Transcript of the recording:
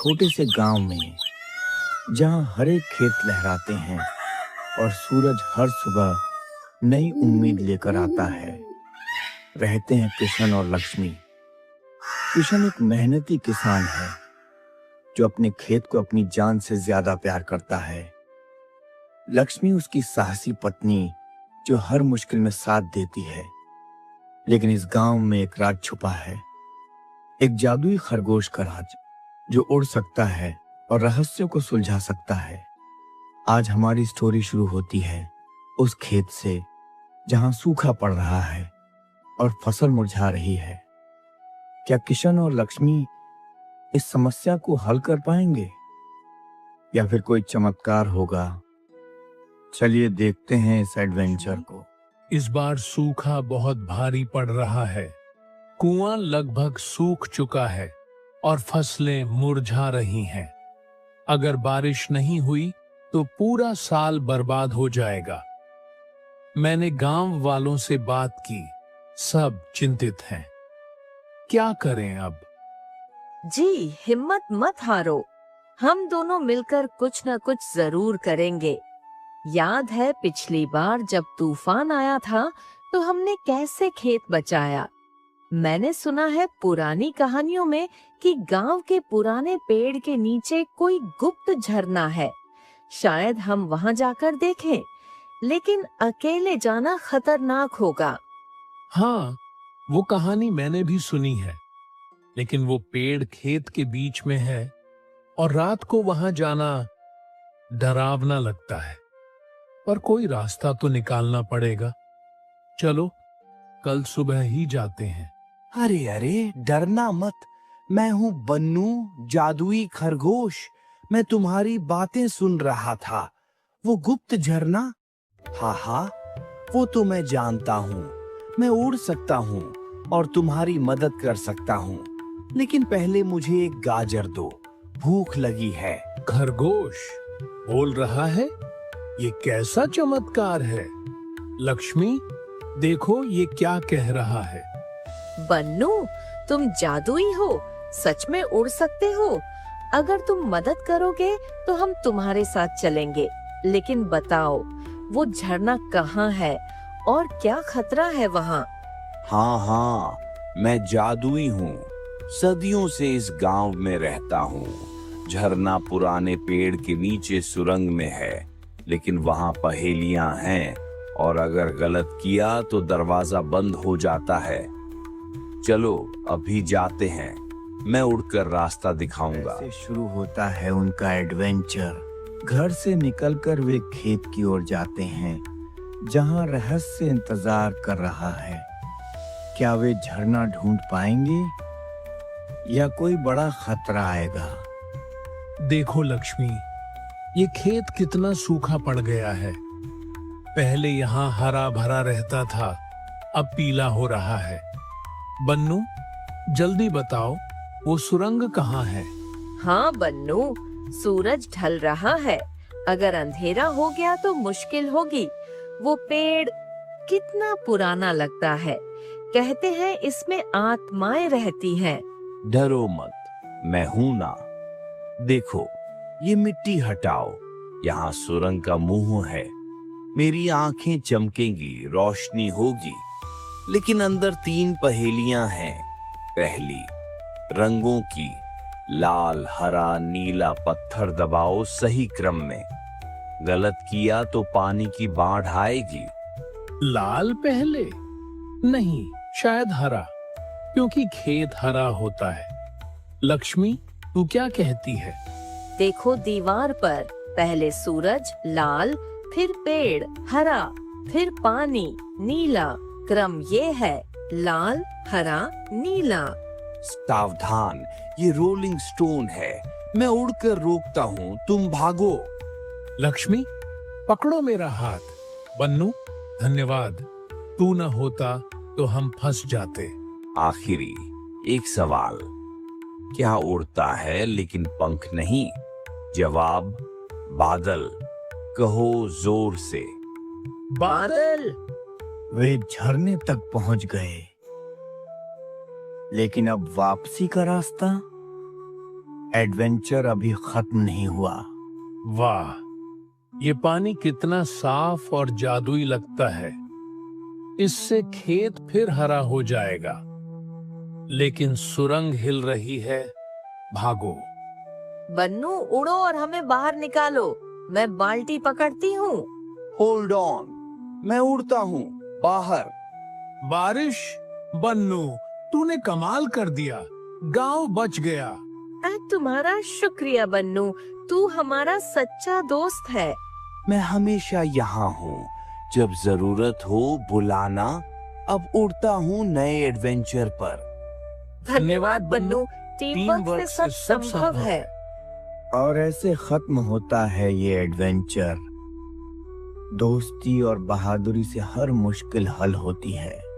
छोटे से गांव में, जहां हर एक खेत लहराते हैं और सूरज हर सुबह नई उम्मीद लेकर आता है, रहते हैं किशन और लक्ष्मी। किशन एक मेहनती किसान है जो अपने खेत को अपनी जान से ज्यादा प्यार करता है। लक्ष्मी उसकी साहसी पत्नी जो हर मुश्किल में साथ देती है। लेकिन इस गांव में एक राज छुपा है, एक जादुई खरगोश का राज जो उड़ सकता है और रहस्यों को सुलझा सकता है। आज हमारी स्टोरी शुरू होती है उस खेत से जहां सूखा पड़ रहा है और फसल मुरझा रही है। क्या किशन और लक्ष्मी इस समस्या को हल कर पाएंगे या फिर कोई चमत्कार होगा? चलिए देखते हैं इस एडवेंचर को। इस बार सूखा बहुत भारी पड़ रहा है। कुआं लगभग सूख चुका है और फसलें मुरझा रही हैं। अगर बारिश नहीं हुई तो पूरा साल बर्बाद हो जाएगा। मैंने गांव वालों से बात की, सब चिंतित हैं। क्या करें अब? जी, हिम्मत मत हारो। हम दोनों मिलकर कुछ न कुछ जरूर करेंगे। याद है पिछली बार जब तूफान आया था तो हमने कैसे खेत बचाया। मैंने सुना है पुरानी कहानियों में कि गांव के पुराने पेड़ के नीचे कोई गुप्त झरना है। शायद हम वहां जाकर देखें, लेकिन अकेले जाना खतरनाक होगा। हाँ, वो कहानी मैंने भी सुनी है, लेकिन वो पेड़ खेत के बीच में है और रात को वहां जाना डरावना लगता है। पर कोई रास्ता तो निकालना पड़ेगा। चलो, कल सुबह ही जाते हैं। अरे अरे, डरना मत। मैं हूँ बन्नू, जादुई खरगोश। मैं तुम्हारी बातें सुन रहा था। वो गुप्त झरना? हाँ, वो तो मैं जानता हूँ। मैं उड़ सकता हूँ और तुम्हारी मदद कर सकता हूँ। लेकिन पहले मुझे एक गाजर दो, भूख लगी है। खरगोश बोल रहा है? ये कैसा चमत्कार है? लक्ष्मी, देखो ये क्या कह रहा है। बन्नू, तुम जादुई हो, सच में उड़ सकते हो। अगर तुम मदद करोगे तो हम तुम्हारे साथ चलेंगे। लेकिन बताओ, वो झरना कहाँ है और क्या खतरा है वहाँ? हाँ, मैं जादुई हूँ। सदियों से इस गांव में रहता हूँ। झरना पुराने पेड़ के नीचे सुरंग में है, लेकिन वहां पहेलियां हैं और अगर गलत किया तो दरवाजा बंद हो जाता है। चलो अभी जाते हैं, मैं उड़कर रास्ता दिखाऊंगा। ऐसे शुरू होता है उनका एडवेंचर। घर से निकलकर वे खेत की ओर जाते हैं जहां रहस्य इंतजार कर रहा है। क्या वे झरना ढूंढ पाएंगे या कोई बड़ा खतरा आएगा? देखो लक्ष्मी, ये खेत कितना सूखा पड़ गया है। पहले यहाँ हरा भरा रहता था, अब पीला हो रहा है। बन्नू, जल्दी बताओ, वो सुरंग कहाँ है? हाँ बन्नू, सूरज ढल रहा है। अगर अंधेरा हो गया तो मुश्किल होगी। वो पेड़ कितना पुराना लगता है। कहते हैं इसमें आत्माएं रहती हैं। डरो मत, मैं हूं ना। देखो, ये मिट्टी हटाओ। यहाँ सुरंग का मुंह है। मेरी आंखें चमकेंगी, रोशनी होगी। लेकिन अंदर 3 पहेलियां हैं। पहली, रंगों की। लाल, हरा, नीला पत्थर दबाओ सही क्रम में। गलत किया तो पानी की बाढ़ आएगी। लाल पहले? नहीं, शायद हरा, क्योंकि खेत हरा होता है। लक्ष्मी, तू क्या कहती है? देखो दीवार पर, पहले सूरज लाल, फिर पेड़ हरा, फिर पानी नीला। क्रम ये है, लाल, हरा, नीला। सावधान, ये रोलिंग स्टोन है। मैं उड़कर रोकता हूँ, तुम भागो। लक्ष्मी, पकड़ो मेरा हाथ। बन्नू, धन्यवाद। तू न होता तो हम फंस जाते। आखिरी एक सवाल, क्या उड़ता है लेकिन पंख नहीं? जवाब, बादल। कहो जोर से। बादल। वे झरने तक पहुंच गए, लेकिन अब वापसी का रास्ता? एडवेंचर अभी खत्म नहीं हुआ। वाह, ये पानी कितना साफ और जादुई लगता है। इससे खेत फिर हरा हो जाएगा। लेकिन सुरंग हिल रही है। भागो। बन्नू उड़ो और हमें बाहर निकालो। मैं बाल्टी पकड़ती हूँ। होल्ड ऑन, मैं उड़ता हूँ बाहर। बारिश, बन्नू, तूने कमाल कर दिया। गांव बच गया। तुम्हारा शुक्रिया बन्नू, तू हमारा सच्चा दोस्त है। मैं हमेशा यहाँ हूँ, जब जरूरत हो बुलाना। अब उड़ता हूँ नए एडवेंचर पर। धन्यवाद बन्नू, टीम वर्क से सब संभव है। और ऐसे खत्म होता है ये एडवेंचर। दोस्ती और बहादुरी से हर मुश्किल हल होती है।